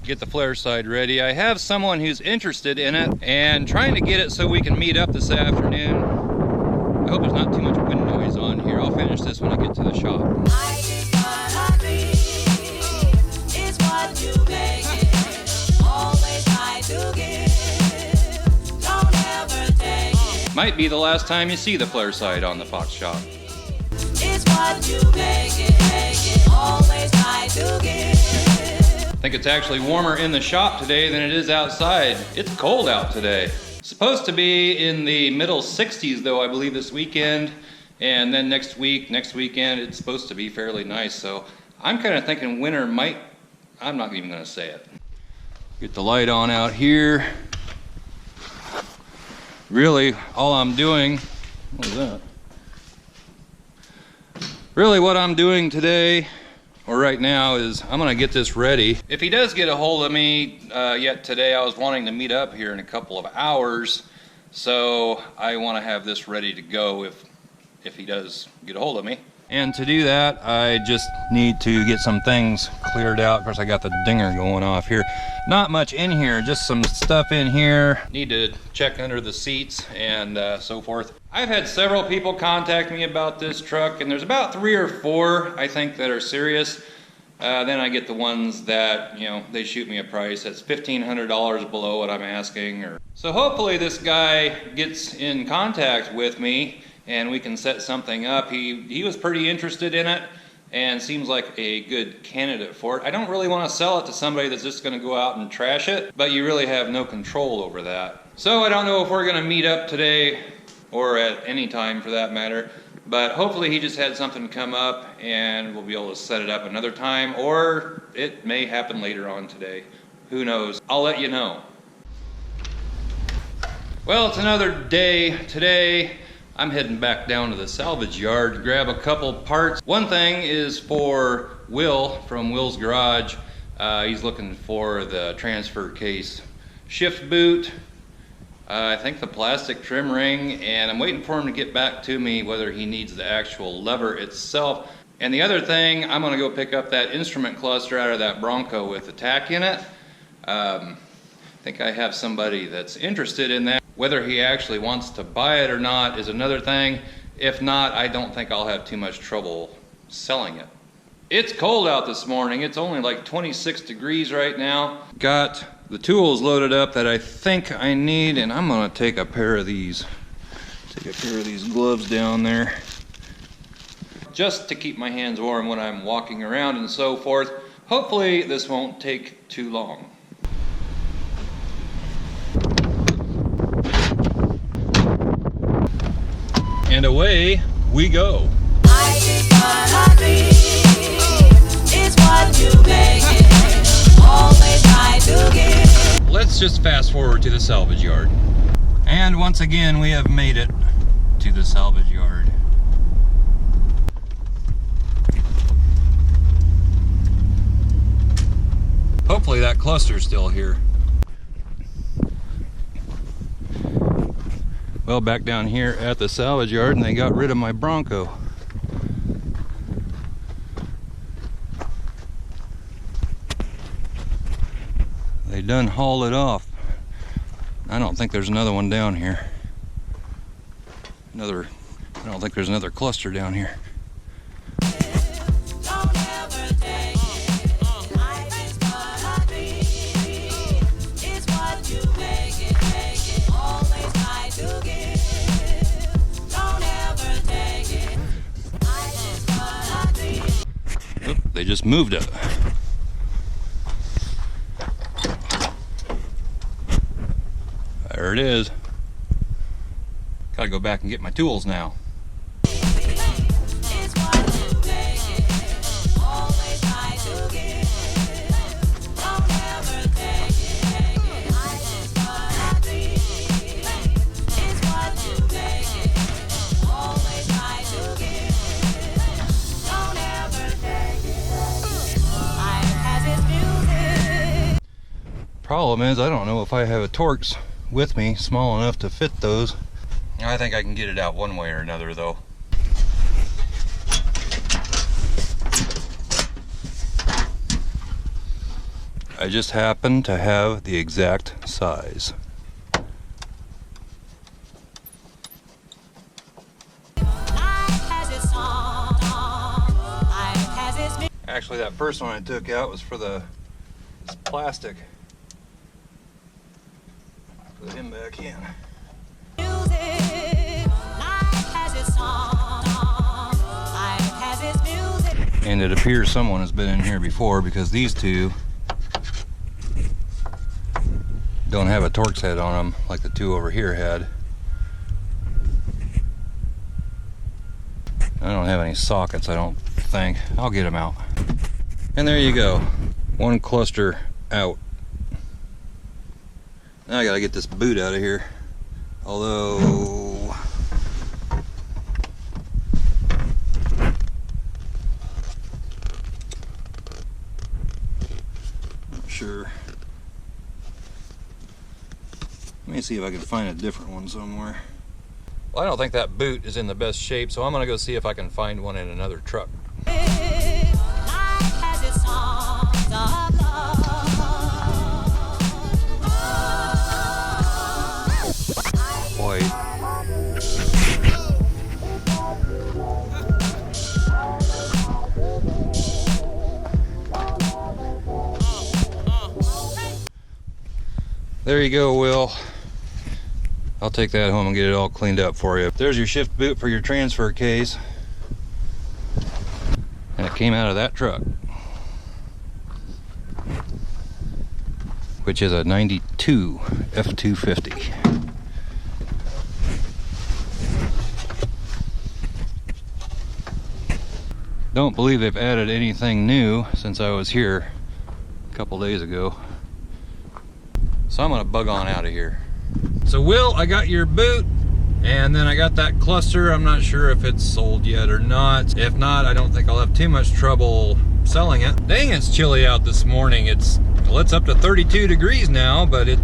get the flare side ready. I have someone who's interested in it and trying to get it so we can meet up this afternoon. I hope there's not too much wind noise on here. I'll finish this when I get to the shop. Might be the last time you see the flare side on the Fox shop. It's what you make it, always try to give. I think it's actually warmer in the shop today than it is outside. It's cold out today. Supposed to be in the middle 60s though, I believe, this weekend. And then next weekend, it's supposed to be fairly nice. So I'm kind of thinking winter might, I'm not even gonna say it. Get the light on out here. Really, all I'm doing, what is that? Really what I'm doing today, or right now, is I'm gonna get this ready. If he does get a hold of me yet today, I was wanting to meet up here in a couple of hours, so I wanna have this ready to go if he does get a hold of me. And to do that, I just need to get some things cleared out. Of course, I got the dinger going off here. Not much in here, just some stuff in here. Need to check under the seats and so forth. I've had several people contact me about this truck, and there's about 3 or 4, I think, that are serious. Then I get the ones that, you know, they shoot me a price that's $1,500 below what I'm asking. So hopefully this guy gets in contact with me and we can set something up. He was pretty interested in it and seems like a good candidate for it. I don't really want to sell it to somebody that's just going to go out and trash it, but you really have no control over that. So I don't know if we're going to meet up today or at any time for that matter, but hopefully he just had something come up and we'll be able to set it up another time, or it may happen later on today. Who knows? I'll let you know. Well, it's another day today. I'm heading back down to the salvage yard to grab a couple parts. One thing is for Will from Will's Garage. He's looking for the transfer case shift boot, I think the plastic trim ring, and I'm waiting for him to get back to me whether he needs the actual lever itself. And the other thing, I'm gonna go pick up that instrument cluster out of that Bronco with the tack in it. I think I have somebody that's interested in that. Whether he actually wants to buy it or not is another thing. If not, I don't think I'll have too much trouble selling it. It's cold out this morning. It's only like 26 degrees right now. Got the tools loaded up that I think I need, and I'm gonna take a pair of these. Take a pair of these gloves down there, just to keep my hands warm when I'm walking around and so forth. Hopefully this won't take too long. And away we go. Let's just fast forward to the salvage yard. And once again, we have made it to the salvage yard. Hopefully that cluster's still here. Well, back down here at the salvage yard, and they got rid of my Bronco. They done hauled it off. I don't think there's another one down here. I don't think there's another cluster down here. They just moved it. There it is. Gotta go back and get my tools now. Problem is, I don't know if I have a Torx with me small enough to fit those. I think I can get it out one way or another though. I just happen to have the exact size. Actually, that first one I took out was for this plastic. Put him back in. And it appears someone has been in here before, because these two don't have a Torx head on them like the two over here had. I don't have any sockets, I don't think. I'll get them out. And there you go. One cluster out. Now I gotta get this boot out of here. Although not sure. Let me see if I can find a different one somewhere. Well, I don't think that boot is in the best shape, so I'm gonna go see if I can find one in another truck. Boy. There you go, Will. I'll take that home and get it all cleaned up for you. There's your shift boot for your transfer case. And it came out of that truck, which is a 92 F250. Don't believe they've added anything new since I was here a couple days ago. So I'm gonna bug on out of here. So Will, I got your boot, and then I got that cluster. I'm not sure if it's sold yet or not. If not, I don't think I'll have too much trouble selling it. Dang, it's chilly out this morning. It's up to 32 degrees now, but it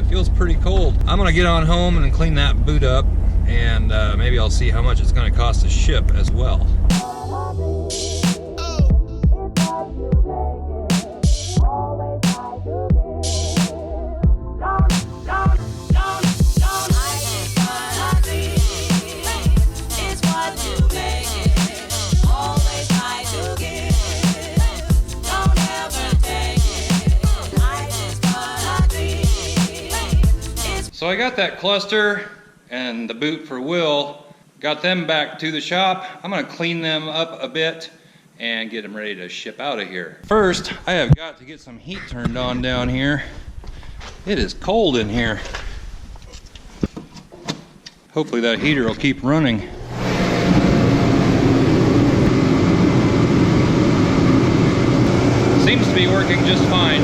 feels pretty cold. I'm gonna get on home and clean that boot up, and maybe I'll see how much it's gonna cost to ship as well. So I got that cluster and the boot for Will, got them back to the shop. I'm gonna clean them up a bit and get them ready to ship out of here. First, I have got to get some heat turned on down here. It is cold in here. Hopefully that heater will keep running. Seems to be working just fine.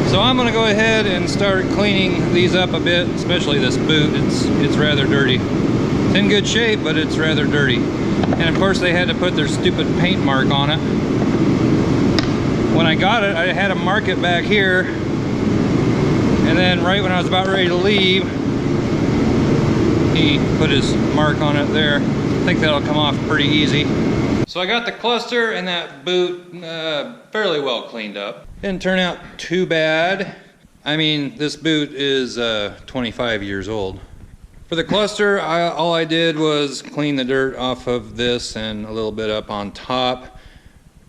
So I'm gonna go ahead and start cleaning these up a bit, especially this boot. It's rather dirty. It's in good shape, but it's rather dirty. And of course they had to put their stupid paint mark on it. When I got it, I had to mark it back here. And then right when I was about ready to leave, he put his mark on it there. I think that'll come off pretty easy. So I got the cluster and that boot fairly well cleaned up. Didn't turn out too bad. I mean, this boot is 25 years old. For the cluster, all I did was clean the dirt off of this and a little bit up on top.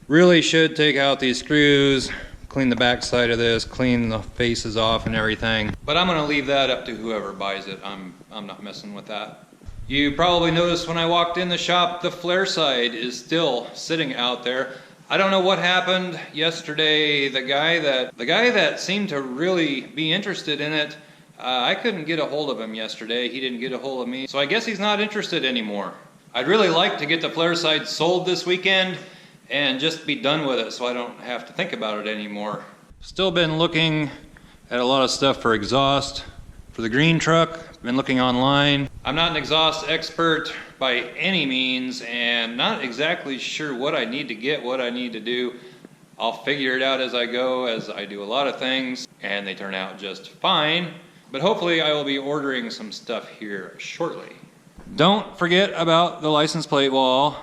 Really should take out these screws, clean the back side of this, clean the faces off and everything. But I'm gonna leave that up to whoever buys it. I'm not messing with that. You probably noticed when I walked in the shop, the flare side is still sitting out there. I don't know what happened yesterday. The guy that seemed to really be interested in it, I couldn't get a hold of him yesterday. He didn't get a hold of me. So I guess he's not interested anymore. I'd really like to get the flare side sold this weekend and just be done with it so I don't have to think about it anymore. Still been looking at a lot of stuff for exhaust. For the green truck, been looking online. I'm not an exhaust expert by any means and not exactly sure what I need to get, what I need to do. I'll figure it out as I go, as I do a lot of things, and they turn out just fine. But hopefully I will be ordering some stuff here shortly. Don't forget about the license plate wall.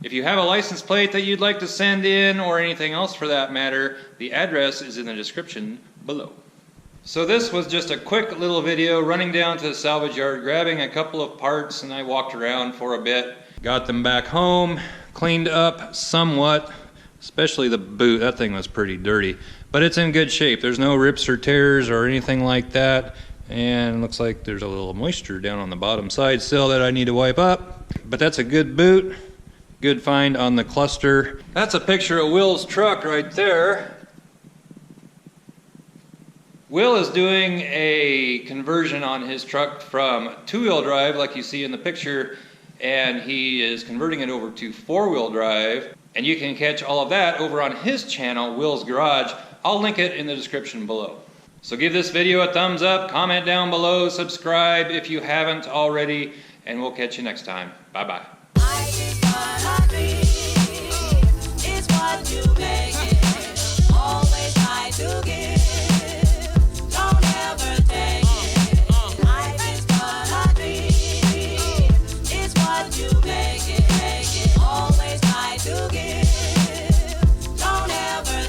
If you have a license plate that you'd like to send in, or anything else for that matter, the address is in the description below. So this was just a quick little video running down to the salvage yard, grabbing a couple of parts, and I walked around for a bit. Got them back home, cleaned up somewhat, especially the boot. That thing was pretty dirty, but it's in good shape. There's no rips or tears or anything like that, and it looks like there's a little moisture down on the bottom side still that I need to wipe up, but that's a good boot. Good find on the cluster. That's a picture of Will's truck right there. Will is doing a conversion on his truck from two-wheel drive, like you see in the picture, and he is converting it over to four-wheel drive. And you can catch all of that over on his channel, Will's Garage. I'll link it in the description below. So give this video a thumbs up, comment down below, subscribe if you haven't already, and we'll catch you next time. Bye-bye.